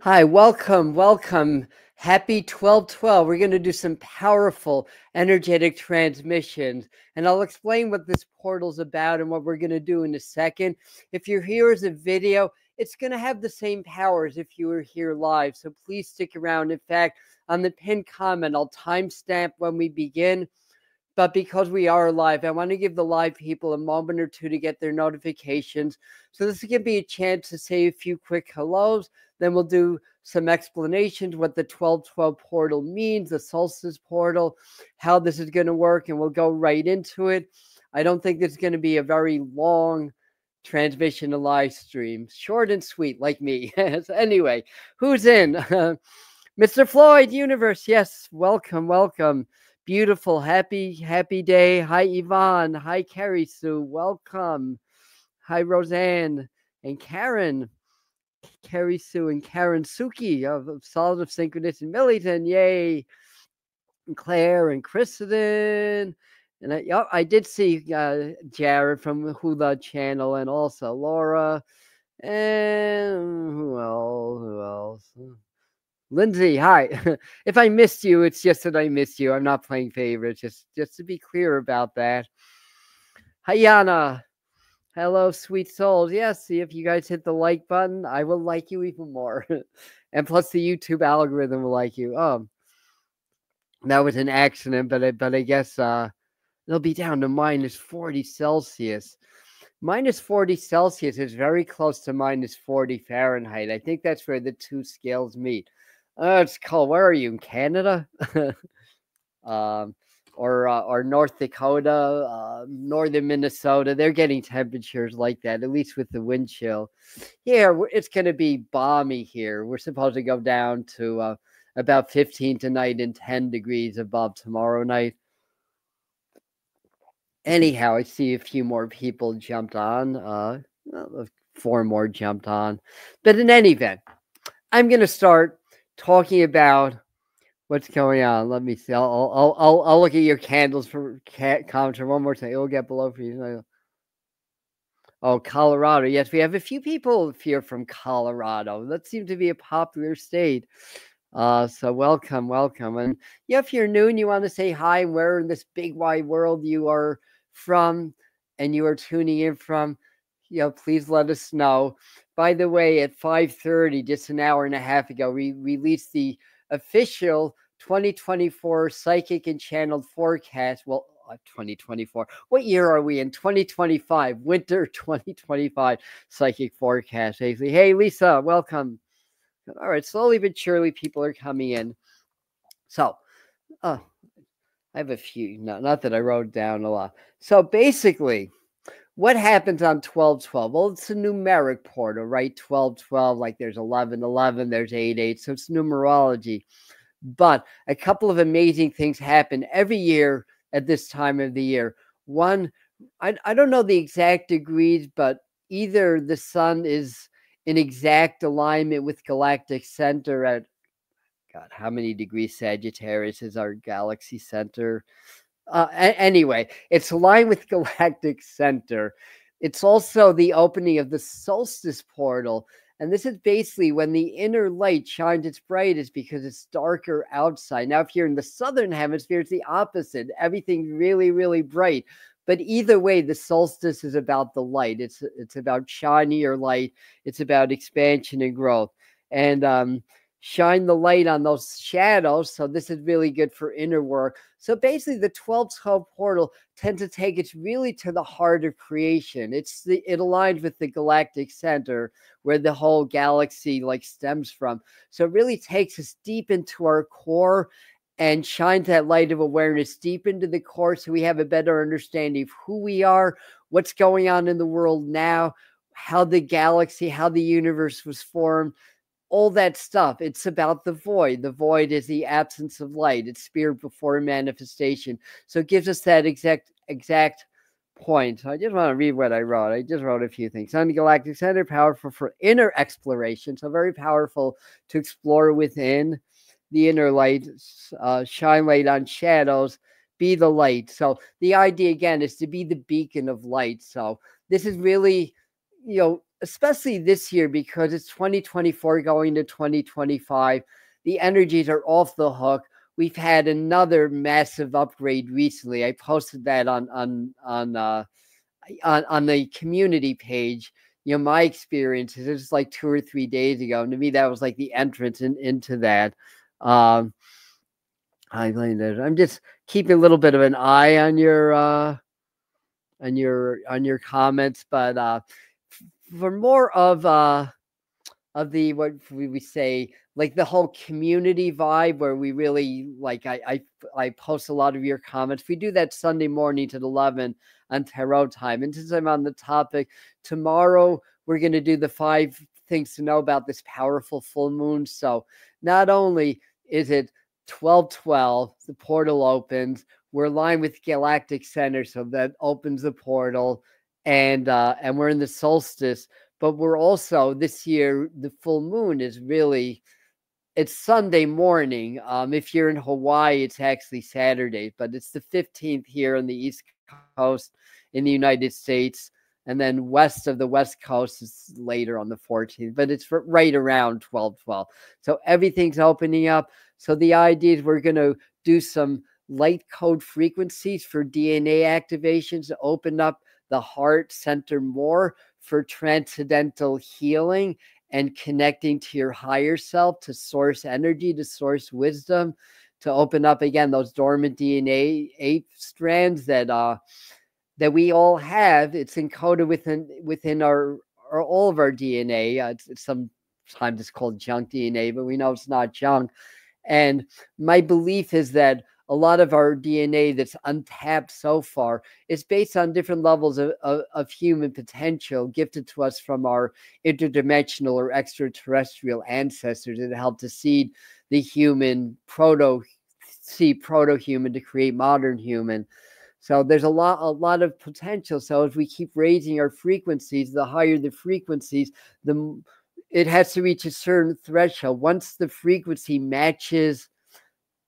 Hi, welcome, welcome. Happy 12/12. We're going to do some powerful energetic transmissions, and I'll explain what this portal's about and what we're going to do in a second. If you're here as a video, it's going to have the same powers if you were here live, so please stick around. In fact, on the pinned comment, I'll timestamp when we begin. But because we are live, I want to give the live people a moment or two to get their notifications. So this is going to be a chance to say a few quick hellos. Then we'll do some explanations, what the 12/12 portal means, the solstice portal, how this is going to work, and we'll go right into it. I don't think it's going to be a very long transmission to live stream. Short and sweet, like me. So anyway, who's in? Mr. Floyd Universe, yes, welcome, welcome. Beautiful, happy day. Hi, Yvonne. Hi, Carrie Sue. Welcome. Hi, Roseanne and Karen. Carrie Sue and Karen Suki of Solid of Synchronous and Millington. Yay. And Claire and Kristen. And I did see Jared from Hula Channel and also Laura. And who else? Who else? Lindsay, hi. If I missed you, it's just that I missed you. I'm not playing favorites, just to be clear about that. Hi, Yana. Hello, sweet souls. Yes, see if you guys hit the like button, I will like you even more. And plus the YouTube algorithm will like you. That was an accident, but I guess it'll be down to minus 40 Celsius. Minus 40 Celsius is very close to minus 40 Fahrenheit. I think that's where the two scales meet. It's cold. Where are you, in Canada? Or North Dakota, northern Minnesota. They're getting temperatures like that, at least with the wind chill. Yeah, it's going to be balmy here. We're supposed to go down to about 15 tonight and 10 degrees above tomorrow night. Anyhow, I see a few more people jumped on. 4 more jumped on. But in any event, I'm going to start talking about what's going on. Let me see. I'll look at your candles for comments one more time. It'll get below for you. Oh, Colorado. Yes, we have a few people here from Colorado. That seems to be a popular state. So welcome. And yeah, if you're new and you want to say hi, where in this big wide world you are from and you are tuning in from, please let us know. By the way, at 5:30, just an hour and a half ago, we released the official 2024 psychic and channeled forecast. Well, 2024. What year are we in? 2025, winter 2025 psychic forecast. Hey, Lisa, welcome. All right, slowly but surely, people are coming in. So, I have a few. Not that I wrote down a lot. So basically, what happens on 12/12? Well, it's a numeric portal, right? 12/12, like there's 11/11, there's 8/8, so it's numerology. But a couple of amazing things happen every year at this time of the year. One, I don't know the exact degrees, but either the sun is in exact alignment with galactic center at, God, how many degrees Sagittarius is our galaxy center? Anyway, it's aligned with galactic center. It's also the opening of the solstice portal. And this is basically when the inner light shines its brightest because it's darker outside. Now, if you're in the southern hemisphere, it's the opposite. Everything's really, really bright. But either way, the solstice is about the light. It's about shinier light. It's about expansion and growth. And shine the light on those shadows. So this is really good for inner work. So basically, the 12/12 portal tends to take us really to the heart of creation. It aligns with the galactic center where the whole galaxy stems from. So it really takes us deep into our core and shines that light of awareness deep into the core so we have a better understanding of who we are, what's going on in the world now, how the galaxy, how the universe was formed, all that stuff. It's about the void. The void is the absence of light. It's spirit before manifestation. So it gives us that exact point. So I just want to read what I wrote. I just wrote a few things. Sun galactic center, powerful for inner exploration. So very powerful to explore within the inner light, shine light on shadows, be the light. So the idea again is to be the beacon of light. So this is really, especially this year, because it's 2024 going to 2025, the energies are off the hook. We've had another massive upgrade recently. I posted that on the community page. My experiences, it's like 2 or 3 days ago, and to me that was like the entrance into that. I'm just keeping a little bit of an eye on your comments, but for more of the, what we say, like the whole community vibe, where we really like, I post a lot of your comments. We do that Sunday morning at 11 on tarot time. And since I'm on the topic, tomorrow we're going to do the 5 things to know about this powerful full moon. So not only is it 12/12, the portal opens, we're aligned with galactic center, so that opens the portal, and we're in the solstice. But we're also, this year, the full moon is really, it's Sunday morning. If you're in Hawaii, it's actually Saturday, but it's the 15th here on the East Coast in the United States. And then west of the West Coast is later on the 14th, but it's right around 12/12. So everything's opening up. So the idea is we're going to do some light code frequencies for DNA activations to open up the heart center more for transcendental healing and connecting to your higher self, to source energy, to source wisdom, to open up again those dormant DNA 8 strands that we all have. It's encoded within our all of our DNA. It's sometimes it's called junk DNA, but we know it's not junk. And my belief is that a lot of our DNA that's untapped so far is based on different levels of human potential gifted to us from our interdimensional or extraterrestrial ancestors that helped to seed the human proto-human to create modern human. So there's a lot of potential. So if we keep raising our frequencies, the higher the frequencies, it has to reach a certain threshold. Once the frequency matches,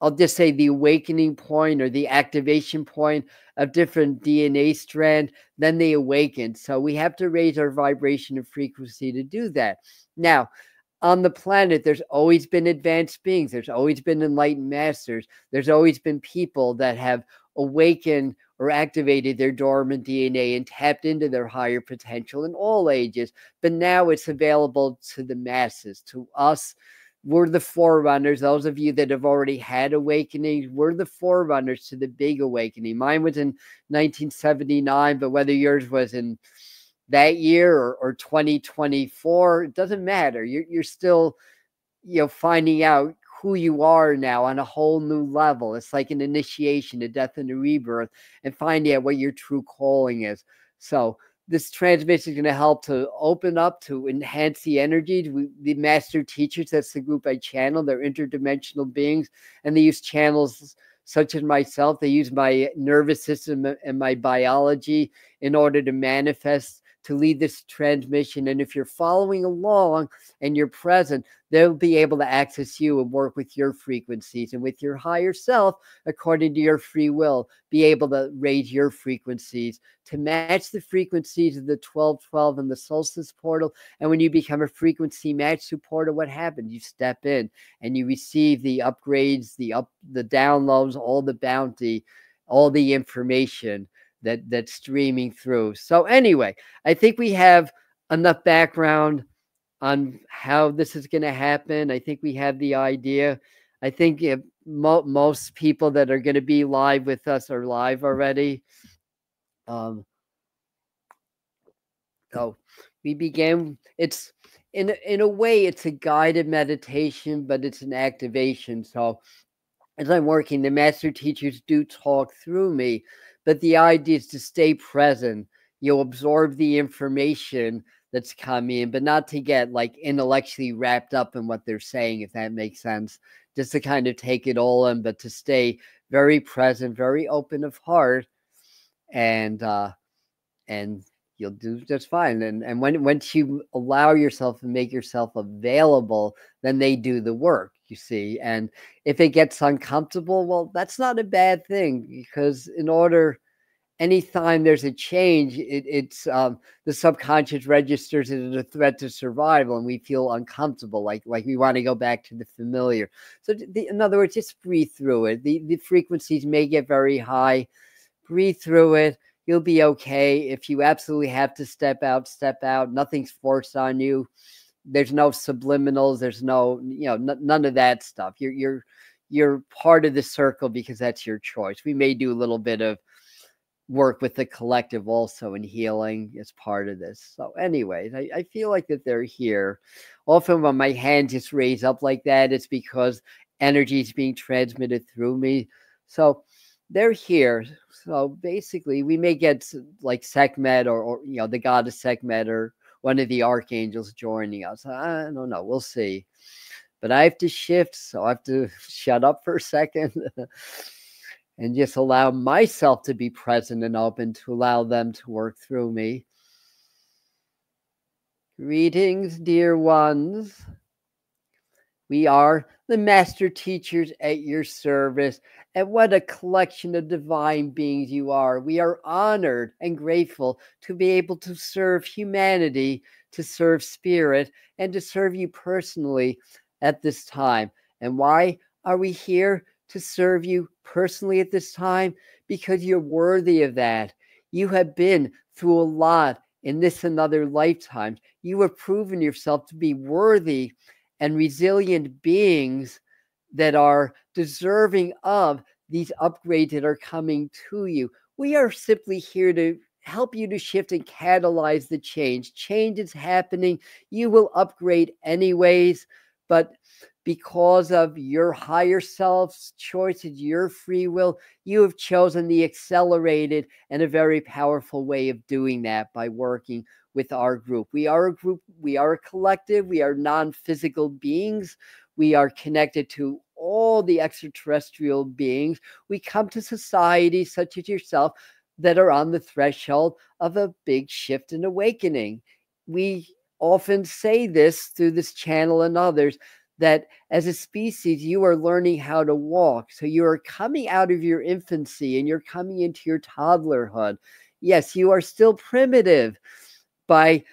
I'll just say, the awakening point or the activation point of different DNA strand, then they awaken. So we have to raise our vibration and frequency to do that. Now, on the planet, there's always been advanced beings. There's always been enlightened masters. There's always been people that have awakened or activated their dormant DNA and tapped into their higher potential in all ages. But now it's available to the masses, to us. We're the forerunners. Those of you that have already had awakenings, we're the forerunners to the big awakening. Mine was in 1979, but whether yours was in that year or 2024, it doesn't matter. You're still, finding out who you are now on a whole new level. It's like an initiation, a death and a rebirth, and finding out what your true calling is. So this transmission is going to help to open up, to enhance the energy. The master teachers, that's the group I channel, they're interdimensional beings, and they use channels such as myself. They use my nervous system and my biology in order to manifest, to lead this transmission. And if you're following along and you're present, they'll be able to access you and work with your frequencies and with your higher self, according to your free will, be able to raise your frequencies to match the frequencies of the 12/12 and the solstice portal. And when you become a frequency match to portal, what happens? You step in and you receive the upgrades, the downloads, all the bounty, all the information that's streaming through. So anyway, I think we have enough background on how this is going to happen. I think we have the idea. I think if most people that are going to be live with us are live already. So we began. It's in a way, it's a guided meditation, but it's an activation. So as I'm working, the master teachers do talk through me, but the idea is to stay present. You'll absorb the information that's coming, but not to get like intellectually wrapped up in what they're saying, if that makes sense. Just to kind of take it all in, but to stay very present, very open of heart, and you'll do just fine. And once you allow yourself and make yourself available, then they do the work, you see. And if it gets uncomfortable, well, that's not a bad thing, because in order, anytime there's a change, it's the subconscious registers it as a threat to survival, and we feel uncomfortable, like we want to go back to the familiar. So in other words, just breathe through it. The frequencies may get very high. Breathe through it. You'll be okay. If you absolutely have to step out, step out. Nothing's forced on you. There's no subliminals. There's no, none of that stuff. You're part of the circle because that's your choice. We may do a little bit of work with the collective also in healing as part of this. So anyways, I feel like that they're here. Often when my hand just raise up like that, it's because energy is being transmitted through me. So they're here. So basically we may get like Sekhmet or the goddess Sekhmet or one of the archangels joining us. I don't know. We'll see. But I have to shift, so I have to shut up for a second and just allow myself to be present and open to allow them to work through me. Greetings, dear ones. We are the master teachers at your service, and what a collection of divine beings you are. We are honored and grateful to be able to serve humanity, to serve spirit, and to serve you personally at this time. And why are we here to serve you personally at this time? Because you're worthy of that. You have been through a lot in this and other lifetimes. You have proven yourself to be worthy and resilient beings that are deserving of these upgrades that are coming to you. We are simply here to help you to shift and catalyze the change. Change is happening. You will upgrade anyways, but because of your higher self's choices, your free will, you have chosen the accelerated and a very powerful way of doing that by working with our group. We are a group, we are a collective, we are non-physical beings. We are connected to all the extraterrestrial beings. We come to societies such as yourself that are on the threshold of a big shift and awakening. We often say this through this channel and others, that as a species, you are learning how to walk. So you are coming out of your infancy and you're coming into your toddlerhood. Yes, you are still primitive by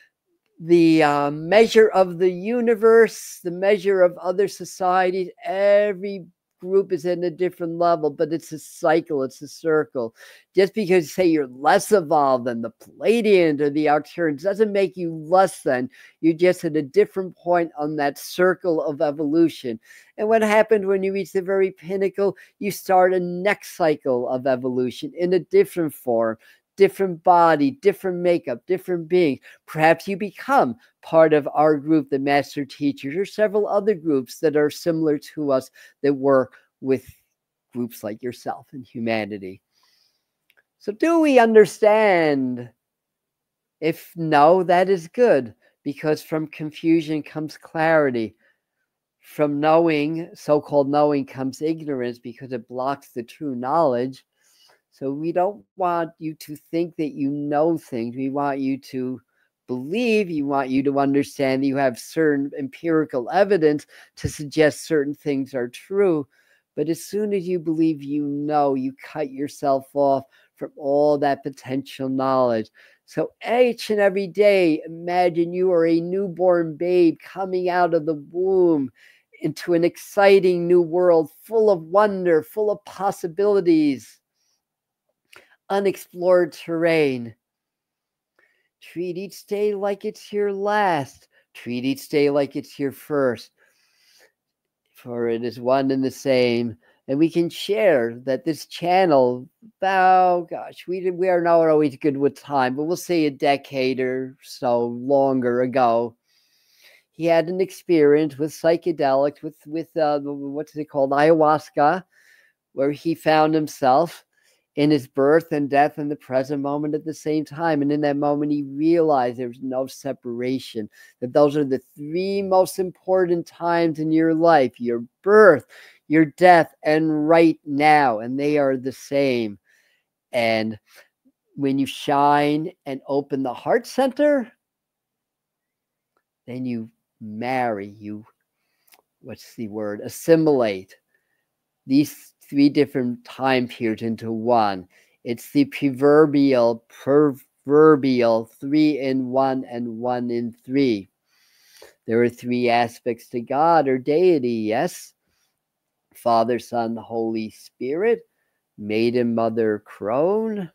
the measure of the universe, the measure of other societies. Every group is in a different level, but it's a cycle, it's a circle. Just because, say, you're less evolved than the Pleiadians or the Arcturians doesn't make you less than. You're just at a different point on that circle of evolution. And what happened when you reach the very pinnacle, you start a next cycle of evolution in a different form, different body, different makeup, different being. Perhaps you become part of our group, the Master Teachers, or several other groups that are similar to us that work with groups like yourself and humanity. So do we understand? If no, that is good, because from confusion comes clarity. From knowing, so-called knowing, comes ignorance because it blocks the true knowledge. So we don't want you to think that you know things. We want you to believe, you want you to understand that you have certain empirical evidence to suggest certain things are true. But as soon as you believe you know, you cut yourself off from all that potential knowledge. So each and every day, imagine you are a newborn babe coming out of the womb into an exciting new world full of wonder, full of possibilities, unexplored terrain. Treat each day like it's your last. Treat each day like it's your first. For it is one and the same. And we can share that this channel, we are not always good with time, but we'll say a decade or so longer ago, he had an experience with psychedelics, with what's it called, ayahuasca, where he found himself in his birth and death and the present moment at the same time. And in that moment, he realized there was no separation, that those are the three most important times in your life: your birth, your death, and right now. And they are the same. And when you shine and open the heart center, then you marry, assimilate these three different time periods into one. It's the proverbial 3 in 1 and 1 in 3. There are 3 aspects to God or deity, yes. Father, Son, Holy Spirit, Maiden, Mother, Crone,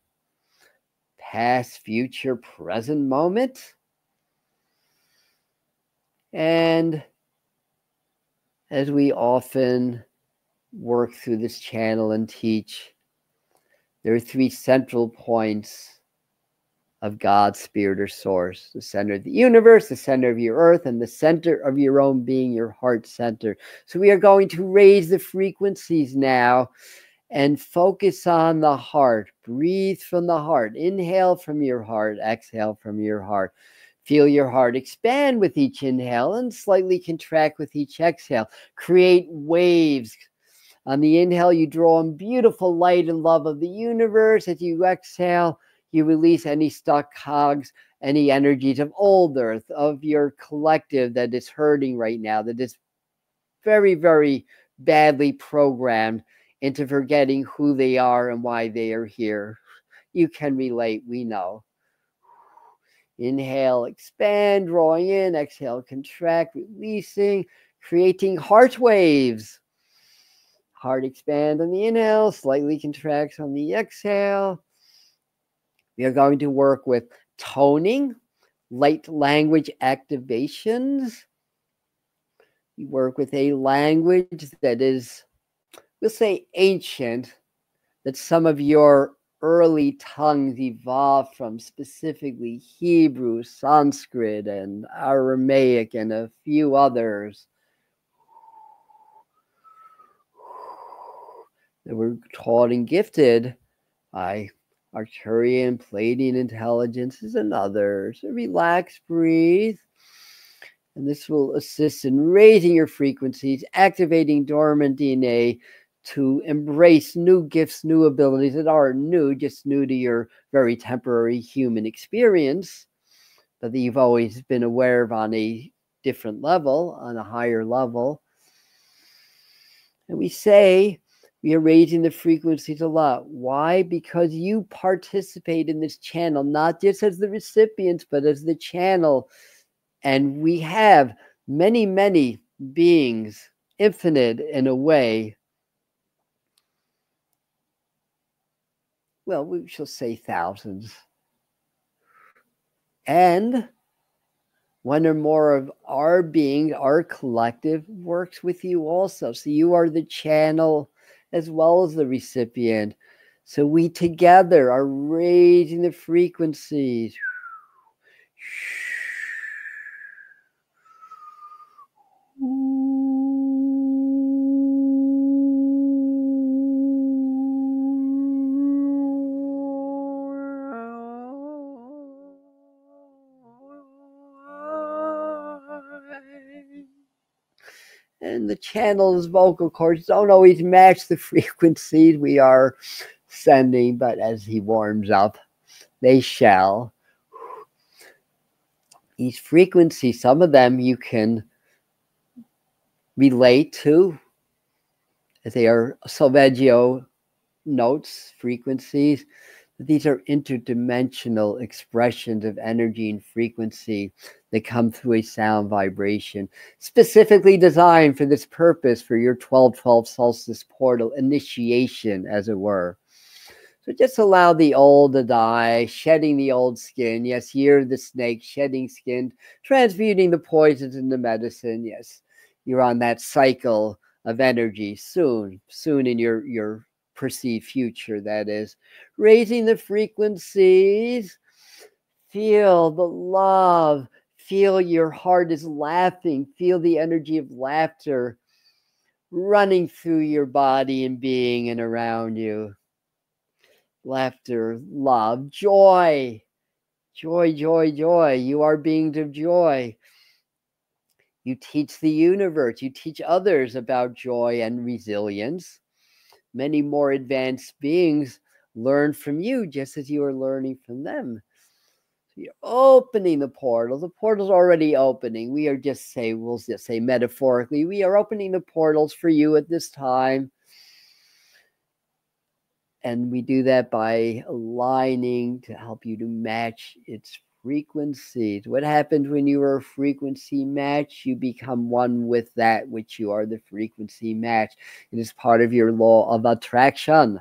past, future, present moment. And as we often work through this channel and teach, there are 3 central points of God's spirit or source: the center of the universe, the center of your earth, and the center of your own being, your heart center. So we are going to raise the frequencies now and focus on the heart. Breathe from the heart. Inhale from your heart. Exhale from your heart. Feel your heart expand with each inhale and slightly contract with each exhale. Create waves. On the inhale, you draw in beautiful light and love of the universe. As you exhale, you release any stuck cogs, any energies of old earth, of your collective that is hurting right now, that is very, very badly programmed into forgetting who they are and why they are here. You can relate, we know. Inhale, expand, drawing in. Exhale, contract, releasing, creating heart waves. Heart expand on the inhale, slightly contracts on the exhale. We are going to work with toning, light language activations. We work with a language that is, we'll say, ancient, that some of your early tongues evolved from, specifically Hebrew, Sanskrit, and Aramaic, and a few others that were taught and gifted by Arcturian, Pleiadian intelligences and others. So relax, breathe. And this will assist in raising your frequencies, activating dormant DNA to embrace new gifts, new abilities that are new, just new to your very temporary human experience, but that you've always been aware of on a different level, on a higher level. And we say we are raising the frequencies a lot. Why? Because you participate in this channel, not just as the recipients, but as the channel. And we have many, many beings, infinite in a way. Well, we shall say thousands. And one or more of our being, our collective, works with you also. So you are the channel as well as the recipient. So we together are raising the frequencies. And the channel's vocal cords don't always match the frequencies we are sending, but as he warms up, they shall. These frequencies, some of them you can relate to, as they are solfeggio notes, frequencies. These are interdimensional expressions of energy and frequency that come through a sound vibration, specifically designed for this purpose, for your 12/12 solstice portal initiation, as it were. So just allow the old to die, shedding the old skin. Yes, you're the snake, shedding skin, transmuting the poisons into medicine. Yes, you're on that cycle of energy soon in your perceived future, that is. Raising the frequencies. Feel the love. Feel your heart is laughing. Feel the energy of laughter running through your body and being and around you. Laughter, love, joy. Joy, joy, joy. You are beings of joy. You teach the universe. You teach others about joy and resilience. Many more advanced beings learn from you just as you are learning from them. So you're opening the portal. The portal's already opening. We'll just say metaphorically, we are opening the portals for you at this time. And we do that by aligning to help you to match its frequencies. What happens when you are a frequency match? You become one with that which you are the frequency match. It is part of your law of attraction.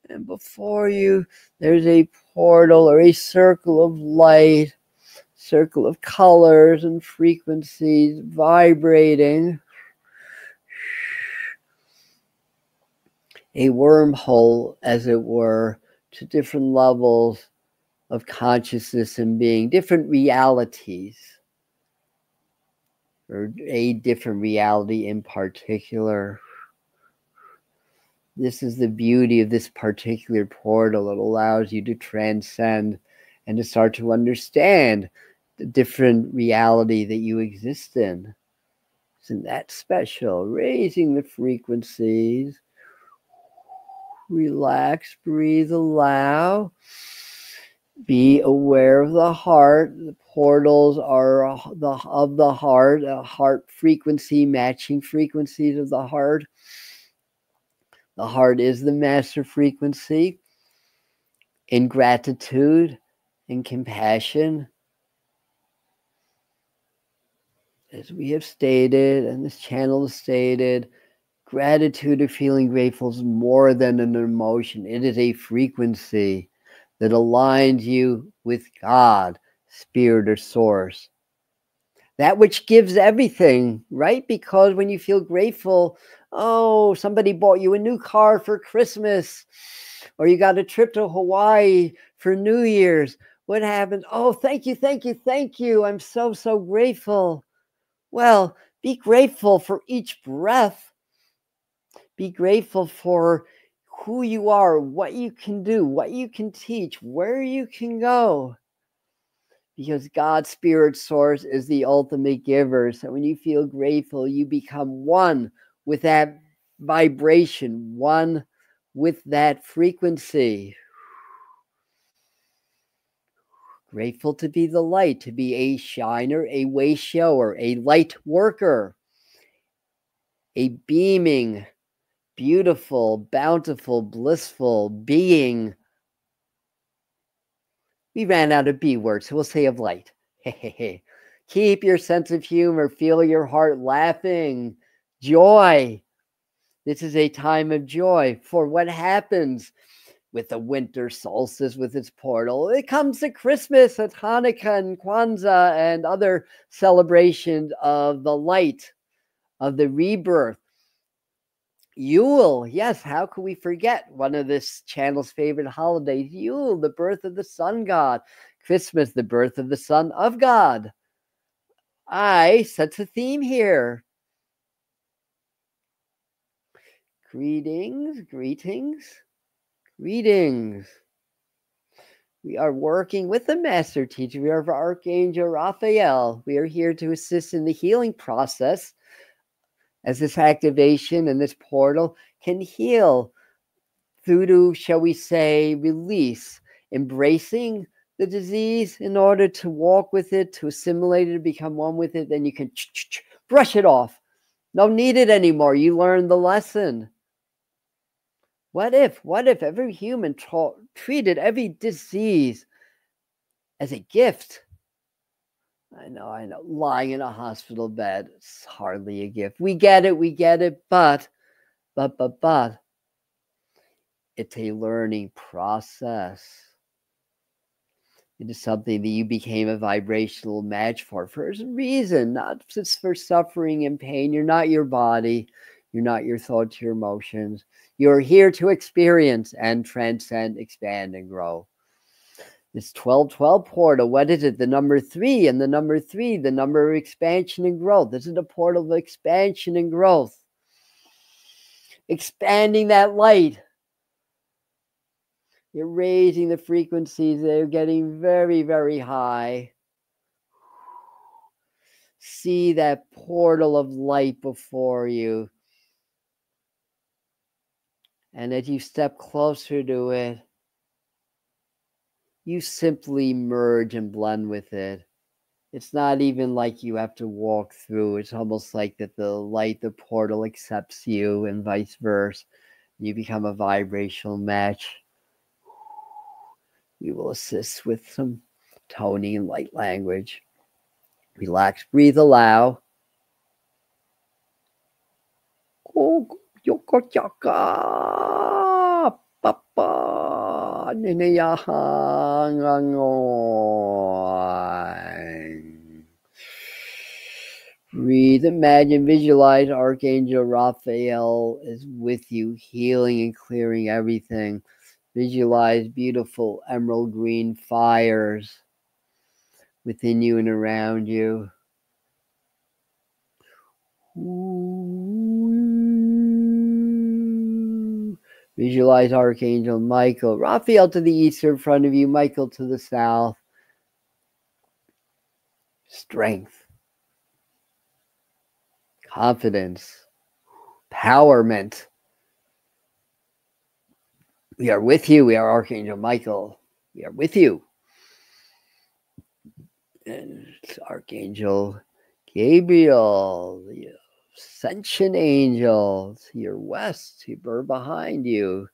And before you, there's a portal or a circle of light, circle of colors and frequencies vibrating. A wormhole, as it were, to different levels of consciousness and being, different realities, or a different reality in particular. This is the beauty of this particular portal. It allows you to transcend and to start to understand the different reality that you exist in. Isn't that special? Raising the frequencies. Relax, breathe, allow. Be aware of the heart. The portals are of the heart, a heart frequency, matching frequencies of the heart. The heart is the master frequency. In gratitude, in compassion, as we have stated, and this channel has stated, gratitude or feeling grateful is more than an emotion. It is a frequency that aligns you with God, Spirit, or Source. That which gives everything, right? Because when you feel grateful, oh, somebody bought you a new car for Christmas, or you got a trip to Hawaii for New Year's. What happens? Oh, thank you, thank you, thank you. I'm so, so grateful. Well, be grateful for each breath. Be grateful for who you are, what you can do, what you can teach, where you can go. Because God, Spirit, Source is the ultimate giver. So when you feel grateful, you become one with that vibration, one with that frequency. Grateful to be the light, to be a shiner, a way shower, a light worker, a beaming, beautiful, bountiful, blissful being. We ran out of B words, so we'll say of light. Keep your sense of humor. Feel your heart laughing. Joy. This is a time of joy. For what happens with the winter solstice, with its portal? It comes to Christmas, and Hanukkah, and Kwanzaa, and other celebrations of the light, of the rebirth. Yule, yes, how could we forget one of this channel's favorite holidays? Yule, the birth of the sun god. Christmas, the birth of the Son of God. I set a theme here. Greetings, greetings, greetings. We are working with the master teacher. We are Archangel Raphael. We are here to assist in the healing process, as this activation and this portal can heal through to, shall we say, release, embracing the disease in order to walk with it, to assimilate it, to become one with it. Then you can brush it off. Don't need it anymore. You learned the lesson. What if every human treated every disease as a gift? I know. Lying in a hospital bed, it's hardly a gift. We get it, but it's a learning process. It is something that you became a vibrational match for a reason, not just for suffering and pain. You're not your body. You're not your thoughts, your emotions. You're here to experience and transcend, expand, and grow. This 1212 portal, what is it? The number 3, and the number 3, the number of expansion and growth. This is a portal of expansion and growth. Expanding that light. You're raising the frequencies. They're getting very, very high. See that portal of light before you. And as you step closer to it, you simply merge and blend with it. It's not even like you have to walk through. It's almost like that the light, the portal accepts you and vice versa. You become a vibrational match. We will assist with some toning and light language. Relax, breathe, allow. Breathe, imagine, visualize Archangel Raphael is with you, healing and clearing everything. Visualize beautiful emerald green fires within you and around you. Visualize Archangel Michael. Raphael to the east in front of you, Michael to the south. Strength. Confidence. Empowerment. We are with you. We are Archangel Michael. We are with you. And it's Archangel Gabriel, the ascension angel to your west, we're behind you.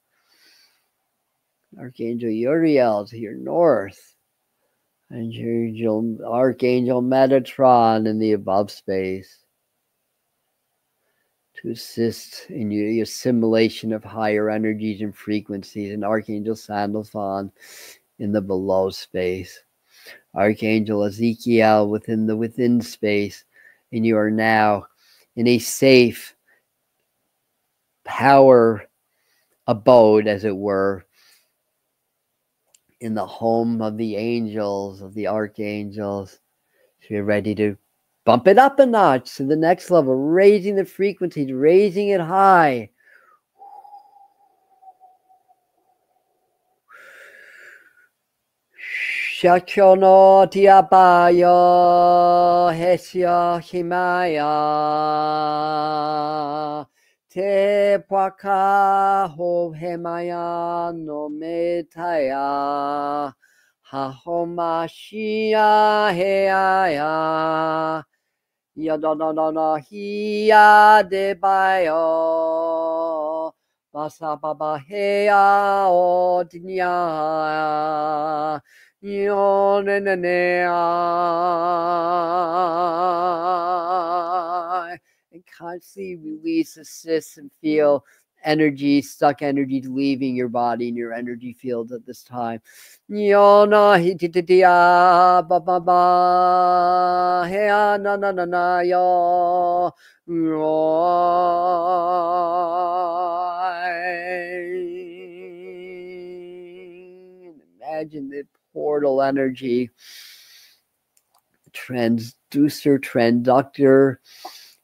Archangel Uriel to your north. And Archangel Metatron in the above space to assist in the assimilation of higher energies and frequencies. And Archangel Sandalphon in the below space. Archangel Ezekiel within the within space. And you are now in a safe power abode, as it were, in the home of the angels, of the archangels. So you're ready to bump it up a notch to the next level, raising the frequencies, raising it high. Shachono tiabayo hesya himaya te pwaka ho hemaya no metaya hahomashia heaya yadonona hiya debayo basababa heya odinya and constantly release, assist, and feel energy, stuck energies leaving your body and your energy field at this time. Imagine the portal energy, transducer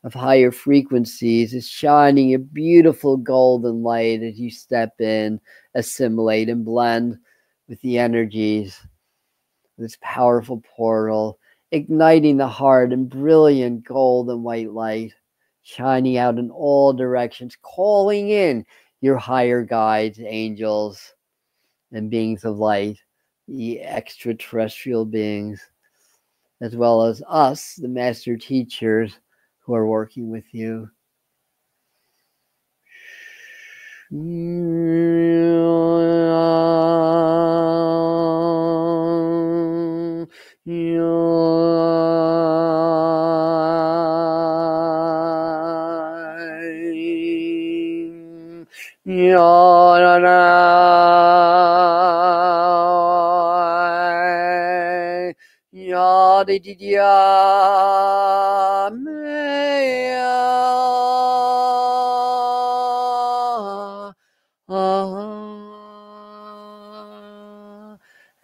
of higher frequencies is shining a beautiful golden light as you step in, assimilate, and blend with the energies of this powerful portal, igniting the heart in brilliant gold and white light, shining out in all directions, calling in your higher guides, angels, and beings of light, the extraterrestrial beings, as well as us, the master teachers who are working with you.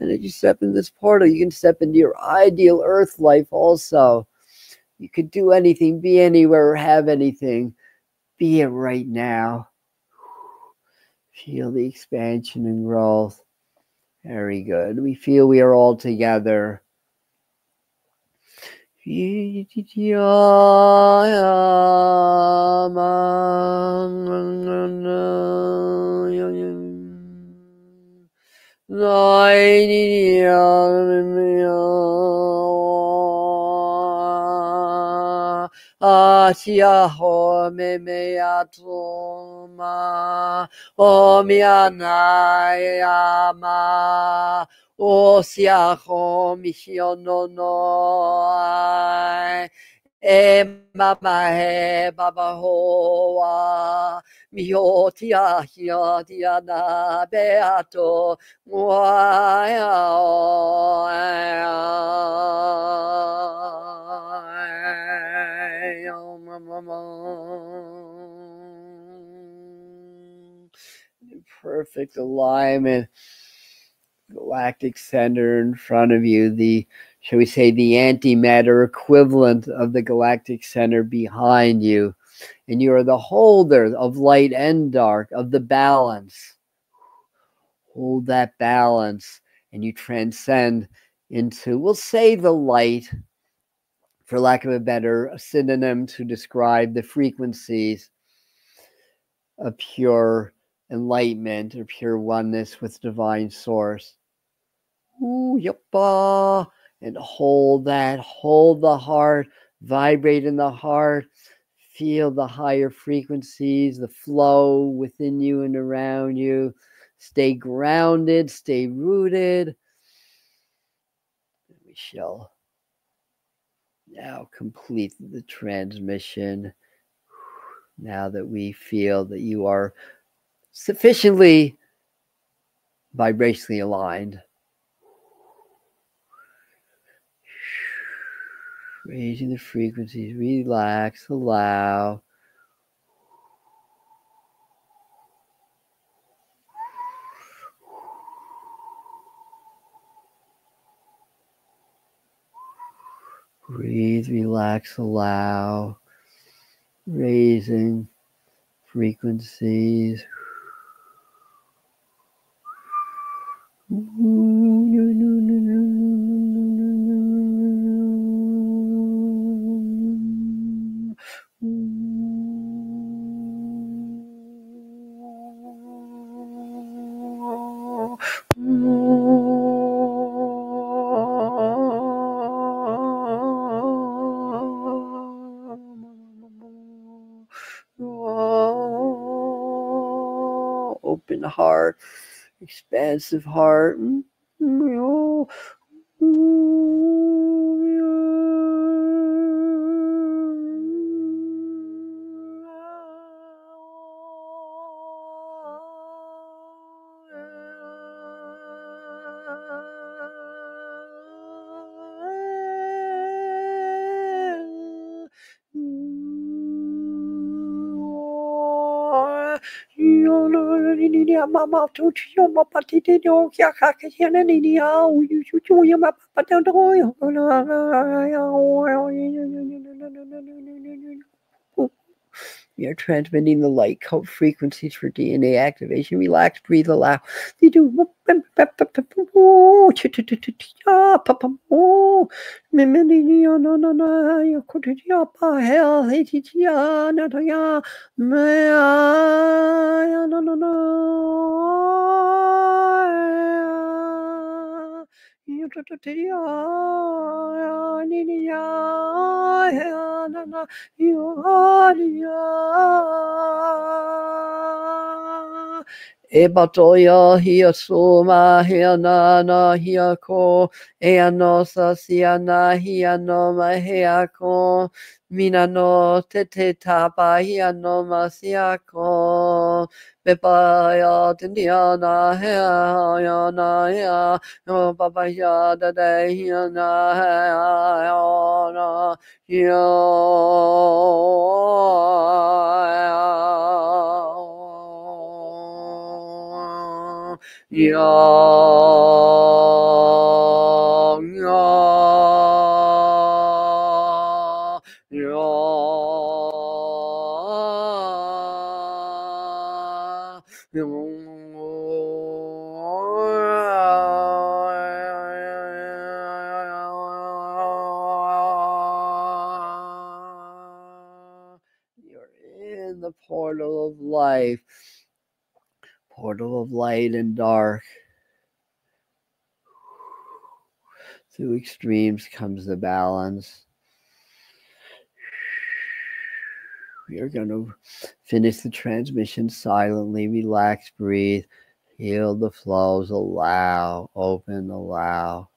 And as you step in this portal, you can step into your ideal earth life also. You could do anything, be anywhere, or have anything. Be it right now. Feel the expansion and growth. Very good. We feel we are all together. Asia ho me me atoma o mi anayama o sia ho mi no no e mama he baba hoa mi o tia hia tia na beato perfect alignment, galactic center in front of you, the, shall we say, the antimatter equivalent of the galactic center behind you. And you are the holder of light and dark, of the balance. Hold that balance and you transcend into, we'll say, the light, for lack of a better synonym to describe the frequencies of pure enlightenment or pure oneness with divine source. Ooh, yuppa. And hold that, hold the heart, vibrate in the heart, feel the higher frequencies, the flow within you and around you. Stay grounded, stay rooted. We shall now complete the transmission. Now that we feel that you are sufficiently vibrationally aligned. Raising the frequencies, relax, allow. Breathe, relax, allow. Raising frequencies. Open heart, expansive heart. Mama to your mapati no yakakania, you your mapatano. You're transmitting the light code frequencies for DNA activation. Relax, breathe, allow. You do. Ebatoya hia soma hia nana hia ko eano sasiana hia no mahea ko mina no te tapa hia no masiako bepaya tindiana hea ya na hea no papaya da de hia na hea ya na ya You're in the portal of life, portal of light and dark. Through extremes comes the balance. We are going to finish the transmission silently. Relax, breathe, feel the flows, allow, open, allow.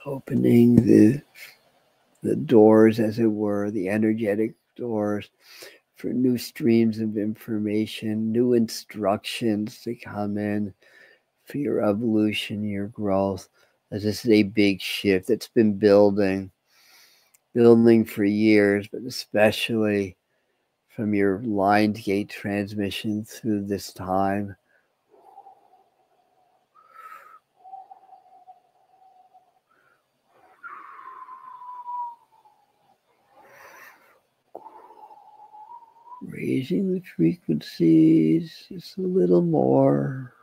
Opening the doors, as it were, the energetic doors for new streams of information, new instructions to come in for your evolution, your growth. As this is a big shift that's been building for years, but especially from your line gate transmission through this time. Raising the frequencies just a little more.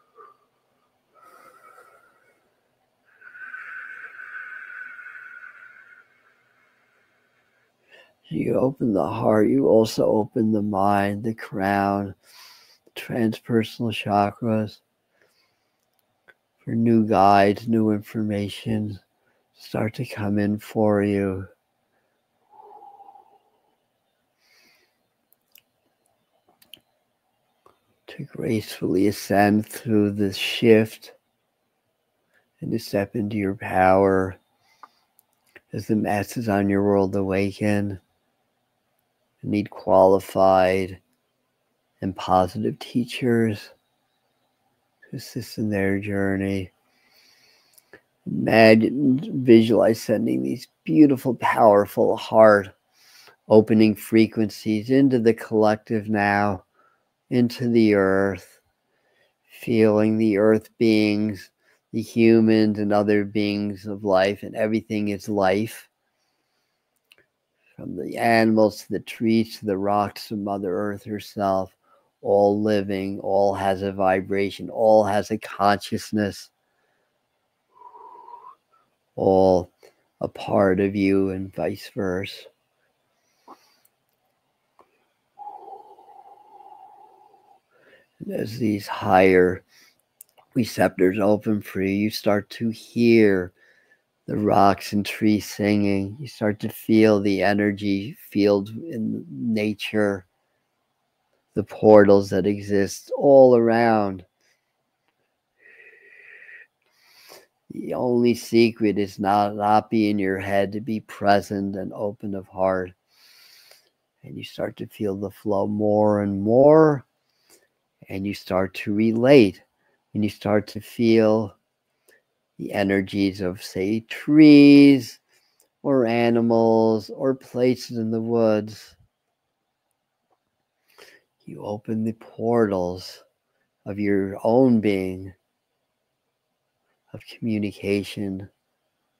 You open the heart, you also open the mind, the crown, the transpersonal chakras for new guides, new information start to come in for you. To gracefully ascend through this shift and to step into your power as the masses on your world awaken and need qualified and positive teachers to assist in their journey. Imagine, visualize sending these beautiful, powerful heart opening frequencies into the collective now, into the earth, feeling the earth beings, the humans and other beings of life, and everything is life. From the animals to the trees to the rocks to Mother Earth herself, all living, all has a vibration, all has a consciousness, all a part of you and vice versa. And as these higher receptors open for you, you start to hear the rocks and trees singing. You start to feel the energy field in nature, the portals that exist all around. The only secret is not be in your head, to be present and open of heart. And you start to feel the flow more and more, and you start to relate, and you start to feel the energies of, say, trees or animals or places in the woods. You open the portals of your own being, of communication,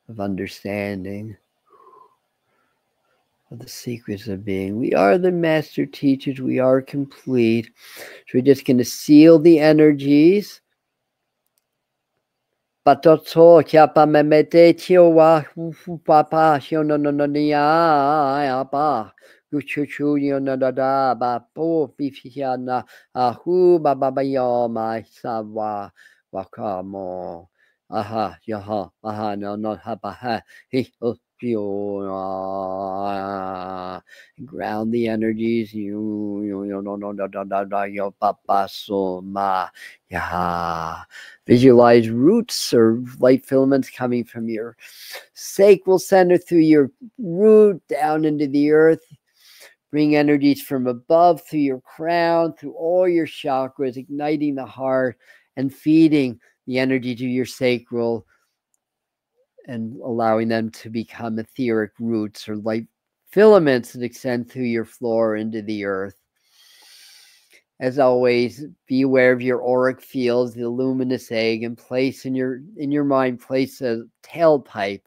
of understanding, of the secrets of being. We are the master teachers. We are complete. So we're just going to seal the energies Patoto kiapa memete tiowa papa no no no nia apa chuchu no da da ba po pifiana ahu baba yo my sawa wakamo aha yaha aha no no haba ha he ground the energies you no no da da da yo papa so ma yaha. Visualize roots or light filaments coming from your sacral center through your root down into the earth. Bring energies from above through your crown, through all your chakras, igniting the heart and feeding the energy to your sacral and allowing them to become etheric roots or light filaments that extend through your floor into the earth. As always, be aware of your auric fields, the luminous egg, and place in your mind, place a tailpipe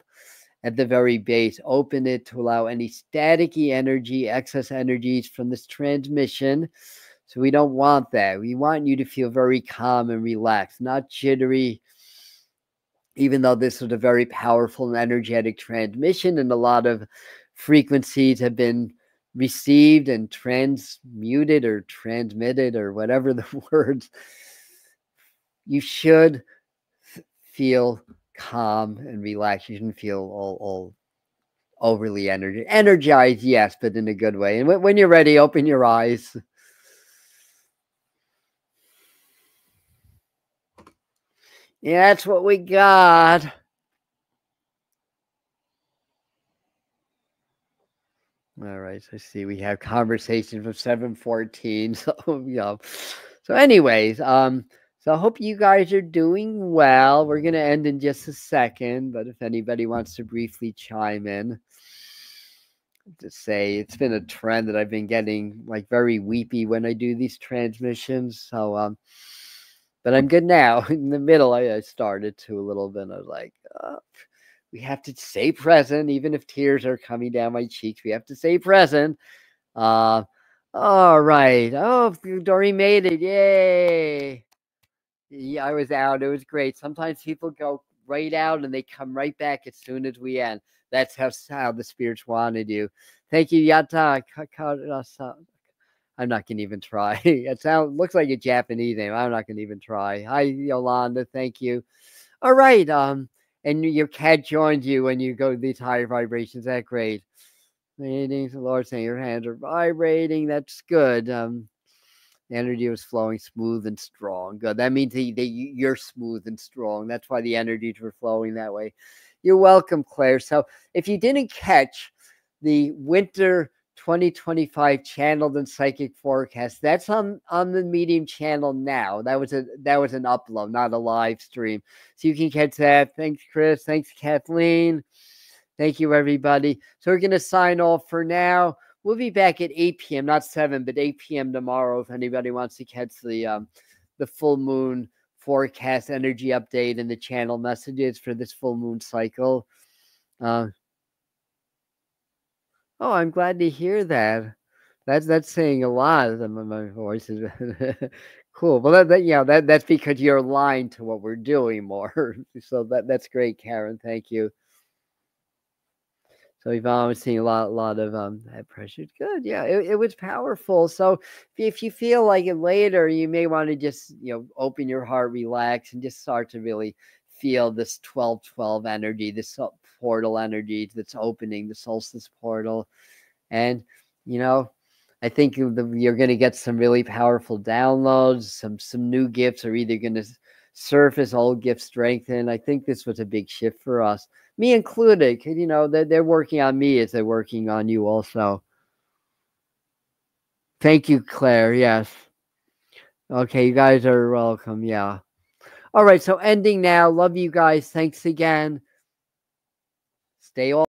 at the very base. Open it to allow any staticky energy, excess energies from this transmission. So we don't want that. We want you to feel very calm and relaxed, not jittery, even though this was a very powerful and energetic transmission and a lot of frequencies have been received and transmuted or transmitted or whatever the words, you should feel calm and relaxed. You shouldn't feel all overly energized, yes, but in a good way. And when you're ready, open your eyes. Yeah, that's what we got. All right, so see, we have conversation from 714. So yeah. So, anyways, so I hope you guys are doing well. We're gonna end in just a second, but if anybody wants to briefly chime in, to say it's been a trend that I've been getting like very weepy when I do these transmissions. So but I'm good now. In the middle, I started to a little bit. I was like, we have to stay present, even if tears are coming down my cheeks. We have to stay present. All right. Oh, Dory made it. Yay. Yeah, I was out. It was great. Sometimes people go right out and they come right back as soon as we end. That's how the spirits wanted you. Thank you, Yata. I'm not gonna even try. It looks like a Japanese name. I'm not gonna even try. Hi, Yolanda. Thank you. All right. And your cat joins you when you go to these higher vibrations. That's great. Meetings, the Lord saying your hands are vibrating. That's good. The energy was flowing smooth and strong. Good. That means that you're smooth and strong. That's why the energies were flowing that way. You're welcome, Claire. So if you didn't catch the winter 2025 channeled and psychic forecast, that's on the Medium channel now. That was an upload, not a live stream. So you can catch that. Thanks, Chris. Thanks, Kathleen. Thank you, everybody. So we're going to sign off for now. We'll be back at 8 p.m., not 7, but 8 p.m. tomorrow if anybody wants to catch the full moon forecast energy update and the channel messages for this full moon cycle. Oh, I'm glad to hear that. That's saying a lot. My voice is cool. Well, that's because you're aligned to what we're doing more. So that's great, Karen. Thank you. So Yvonne was seeing a lot of head pressure. Good, yeah, it was powerful. So if you feel like it later, you may want to just open your heart, relax, and just start to really feel this 12-12 energy, this portal energy that's opening, the solstice portal, and I think you're going to get some really powerful downloads, some new gifts are either going to surface, old gifts strengthen. I think this was a big shift for us. Me included, they're working on me as they're working on you also. Thank you, Claire. Yes. Okay, you guys are welcome. Yeah. All right, so ending now. Love you guys. Thanks again. Stay all.